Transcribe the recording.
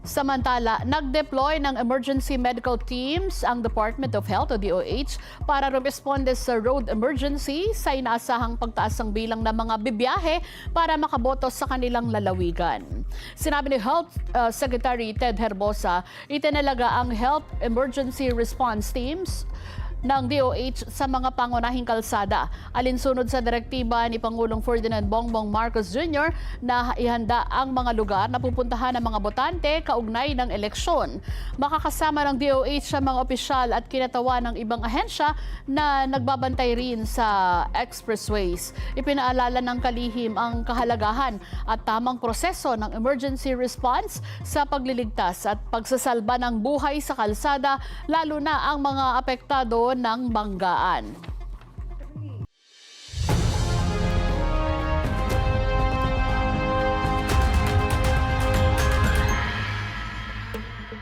Samantala, nag-deploy ng emergency medical teams ang Department of Health o DOH para rumisponde sa road emergency sa inaasahang pagtaas ng bilang ng mga bibiyahe para makaboto sa kanilang lalawigan. Sinabi ni Health Secretary Ted Herbosa, itinalaga ang Health Emergency Response Teams ng DOH sa mga pangunahing kalsada, alinsunod sa direktiba ni Pangulong Ferdinand Bongbong Marcos Jr. na ihanda ang mga lugar na pupuntahan ng mga botante kaugnay ng eleksyon. Makakasama ng DOH sa mga opisyal at kinatawan ng ibang ahensya na nagbabantay rin sa expressways. Ipinaalala ng kalihim ang kahalagahan at tamang proseso ng emergency response sa pagliligtas at pagsasalba ng buhay sa kalsada, lalo na ang mga apektado ng banggaan.